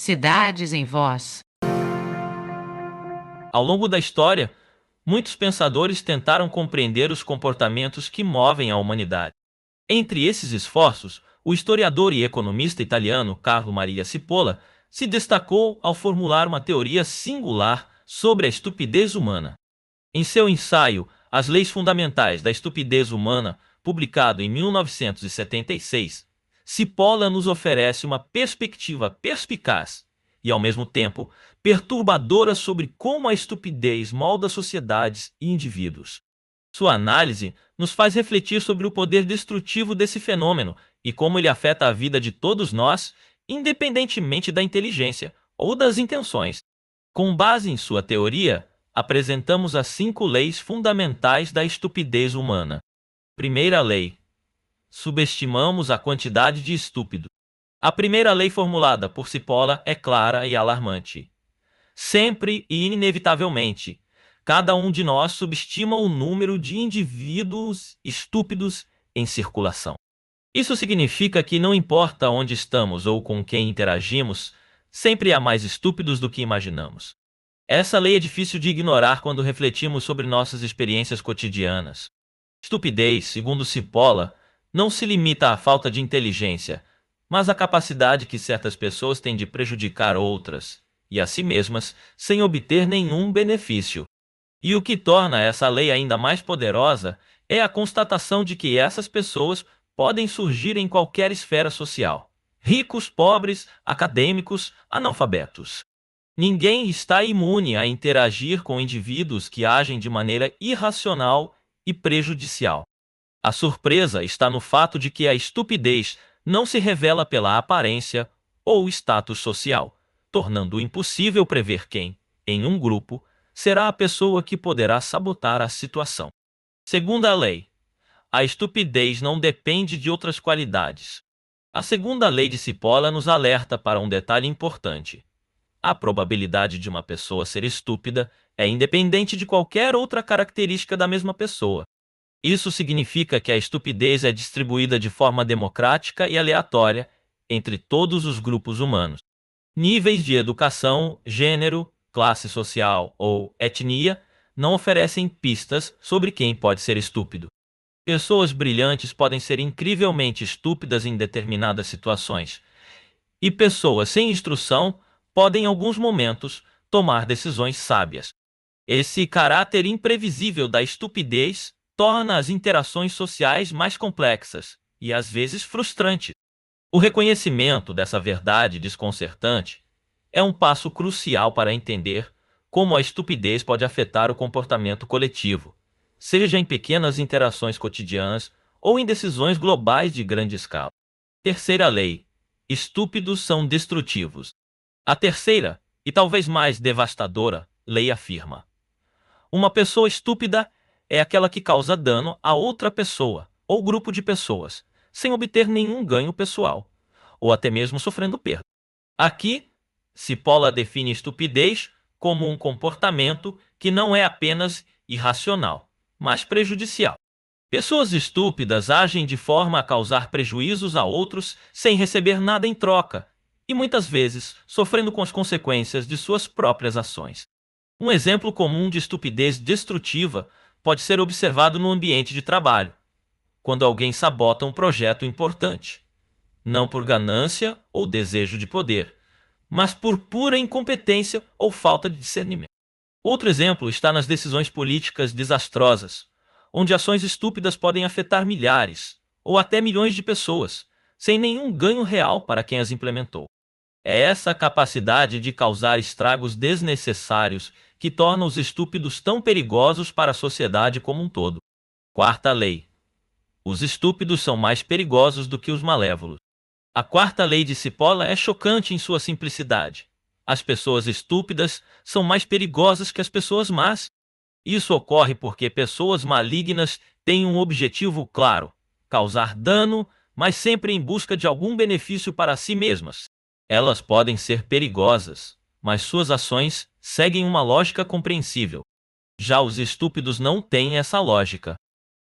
Cidades em Voz. Ao longo da história, muitos pensadores tentaram compreender os comportamentos que movem a humanidade. Entre esses esforços, o historiador e economista italiano Carlo Maria Cipolla se destacou ao formular uma teoria singular sobre a estupidez humana. Em seu ensaio As Leis Fundamentais da Estupidez Humana, publicado em 1976, Cipolla nos oferece uma perspectiva perspicaz e, ao mesmo tempo, perturbadora sobre como a estupidez molda sociedades e indivíduos. Sua análise nos faz refletir sobre o poder destrutivo desse fenômeno e como ele afeta a vida de todos nós, independentemente da inteligência ou das intenções. Com base em sua teoria, apresentamos as 5 leis fundamentais da estupidez humana. Primeira lei: subestimamos a quantidade de estúpidos. A primeira lei formulada por Cipolla é clara e alarmante. Sempre e inevitavelmente, cada um de nós subestima o número de indivíduos estúpidos em circulação. Isso significa que não importa onde estamos ou com quem interagimos, sempre há mais estúpidos do que imaginamos. Essa lei é difícil de ignorar quando refletimos sobre nossas experiências cotidianas. Estupidez, segundo Cipolla, não se limita à falta de inteligência, mas à capacidade que certas pessoas têm de prejudicar outras, e a si mesmas, sem obter nenhum benefício. E o que torna essa lei ainda mais poderosa é a constatação de que essas pessoas podem surgir em qualquer esfera social. Ricos, pobres, acadêmicos, analfabetos. Ninguém está imune a interagir com indivíduos que agem de maneira irracional e prejudicial. A surpresa está no fato de que a estupidez não se revela pela aparência ou status social, tornando impossível prever quem, em um grupo, será a pessoa que poderá sabotar a situação. Segunda lei: a estupidez não depende de outras qualidades. A segunda lei de Cipolla nos alerta para um detalhe importante. A probabilidade de uma pessoa ser estúpida é independente de qualquer outra característica da mesma pessoa. Isso significa que a estupidez é distribuída de forma democrática e aleatória entre todos os grupos humanos. Níveis de educação, gênero, classe social ou etnia não oferecem pistas sobre quem pode ser estúpido. Pessoas brilhantes podem ser incrivelmente estúpidas em determinadas situações, e pessoas sem instrução podem, em alguns momentos, tomar decisões sábias. Esse caráter imprevisível da estupidez torna as interações sociais mais complexas e, às vezes, frustrantes. O reconhecimento dessa verdade desconcertante é um passo crucial para entender como a estupidez pode afetar o comportamento coletivo, seja em pequenas interações cotidianas ou em decisões globais de grande escala. Terceira lei: estúpidos são destrutivos. A terceira, e talvez mais devastadora, lei afirma: uma pessoa estúpida é aquela que causa dano a outra pessoa ou grupo de pessoas, sem obter nenhum ganho pessoal, ou até mesmo sofrendo perda. Aqui, Cipolla define estupidez como um comportamento que não é apenas irracional, mas prejudicial. Pessoas estúpidas agem de forma a causar prejuízos a outros sem receber nada em troca, e muitas vezes sofrendo com as consequências de suas próprias ações. Um exemplo comum de estupidez destrutiva pode ser observado no ambiente de trabalho, quando alguém sabota um projeto importante, não por ganância ou desejo de poder, mas por pura incompetência ou falta de discernimento. Outro exemplo está nas decisões políticas desastrosas, onde ações estúpidas podem afetar milhares ou até milhões de pessoas, sem nenhum ganho real para quem as implementou. É essa capacidade de causar estragos desnecessários que torna os estúpidos tão perigosos para a sociedade como um todo. Quarta lei: os estúpidos são mais perigosos do que os malévolos. A quarta lei de Cipolla é chocante em sua simplicidade. As pessoas estúpidas são mais perigosas que as pessoas más. Isso ocorre porque pessoas malignas têm um objetivo claro: causar dano, mas sempre em busca de algum benefício para si mesmas. Elas podem ser perigosas, mas suas ações seguem uma lógica compreensível. Já os estúpidos não têm essa lógica.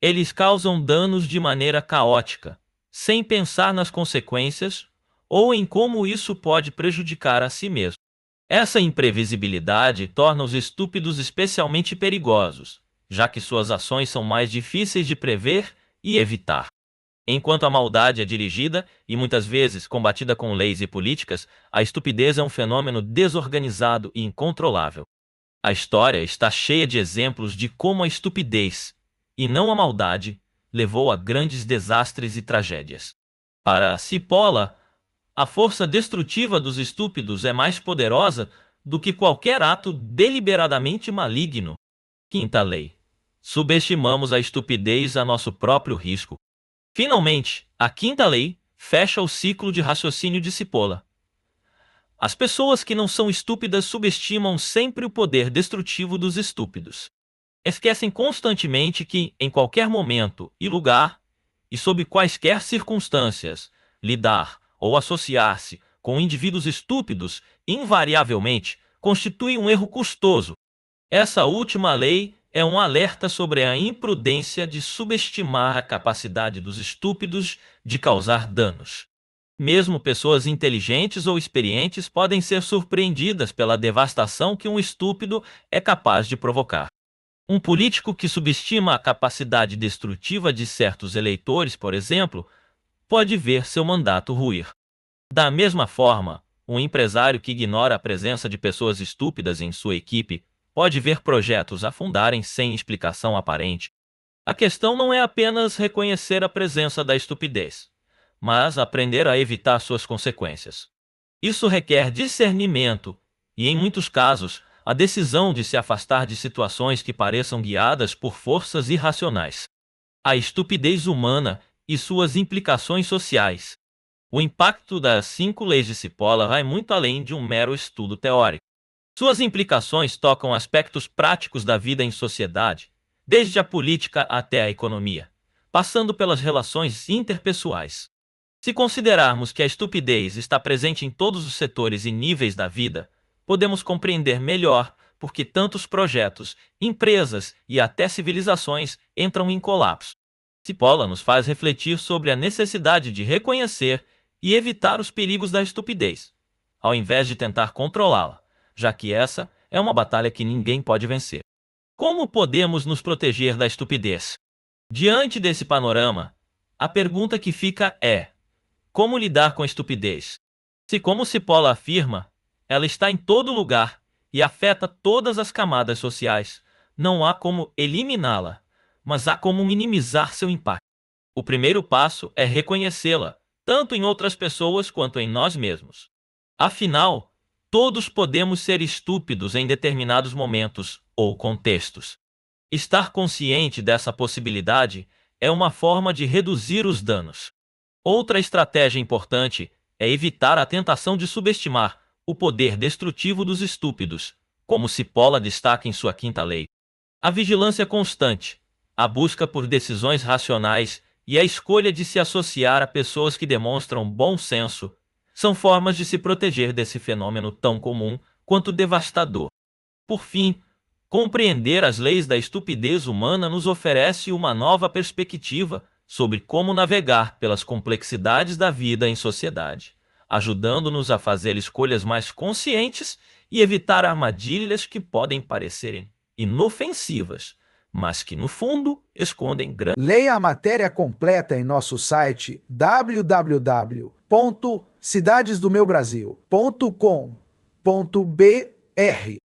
Eles causam danos de maneira caótica, sem pensar nas consequências ou em como isso pode prejudicar a si mesmo. Essa imprevisibilidade torna os estúpidos especialmente perigosos, já que suas ações são mais difíceis de prever e evitar. Enquanto a maldade é dirigida e muitas vezes combatida com leis e políticas, a estupidez é um fenômeno desorganizado e incontrolável. A história está cheia de exemplos de como a estupidez, e não a maldade, levou a grandes desastres e tragédias. Para Cipolla, a força destrutiva dos estúpidos é mais poderosa do que qualquer ato deliberadamente maligno. Quinta lei. Subestimamos a estupidez a nosso próprio risco. Finalmente, a quinta lei fecha o ciclo de raciocínio de Cipolla. As pessoas que não são estúpidas subestimam sempre o poder destrutivo dos estúpidos. Esquecem constantemente que, em qualquer momento e lugar, e sob quaisquer circunstâncias, lidar ou associar-se com indivíduos estúpidos invariavelmente constitui um erro custoso. Essa última lei é um alerta sobre a imprudência de subestimar a capacidade dos estúpidos de causar danos. Mesmo pessoas inteligentes ou experientes podem ser surpreendidas pela devastação que um estúpido é capaz de provocar. Um político que subestima a capacidade destrutiva de certos eleitores, por exemplo, pode ver seu mandato ruir. Da mesma forma, um empresário que ignora a presença de pessoas estúpidas em sua equipe pode ver projetos afundarem sem explicação aparente. A questão não é apenas reconhecer a presença da estupidez, mas aprender a evitar suas consequências. Isso requer discernimento e, em muitos casos, a decisão de se afastar de situações que pareçam guiadas por forças irracionais. A estupidez humana e suas implicações sociais. O impacto das 5 leis de Cipolla vai muito além de um mero estudo teórico. Suas implicações tocam aspectos práticos da vida em sociedade, desde a política até a economia, passando pelas relações interpessoais. Se considerarmos que a estupidez está presente em todos os setores e níveis da vida, podemos compreender melhor por que tantos projetos, empresas e até civilizações entram em colapso. Cipolla nos faz refletir sobre a necessidade de reconhecer e evitar os perigos da estupidez, ao invés de tentar controlá-la, já que essa é uma batalha que ninguém pode vencer. Como podemos nos proteger da estupidez? Diante desse panorama, a pergunta que fica é: como lidar com a estupidez? Se, como Cipolla afirma, ela está em todo lugar e afeta todas as camadas sociais, não há como eliminá-la, mas há como minimizar seu impacto. O primeiro passo é reconhecê-la, tanto em outras pessoas quanto em nós mesmos. Afinal, todos podemos ser estúpidos em determinados momentos ou contextos. Estar consciente dessa possibilidade é uma forma de reduzir os danos. Outra estratégia importante é evitar a tentação de subestimar o poder destrutivo dos estúpidos, como Cipolla destaca em sua quinta lei. A vigilância constante, a busca por decisões racionais e a escolha de se associar a pessoas que demonstram bom senso são formas de se proteger desse fenômeno tão comum quanto devastador. Por fim, compreender as leis da estupidez humana nos oferece uma nova perspectiva sobre como navegar pelas complexidades da vida em sociedade, ajudando-nos a fazer escolhas mais conscientes e evitar armadilhas que podem parecerem inofensivas, mas que no fundo escondem grandes. Leia a matéria completa em nosso site www.cidadesdomeubrasil.com.br.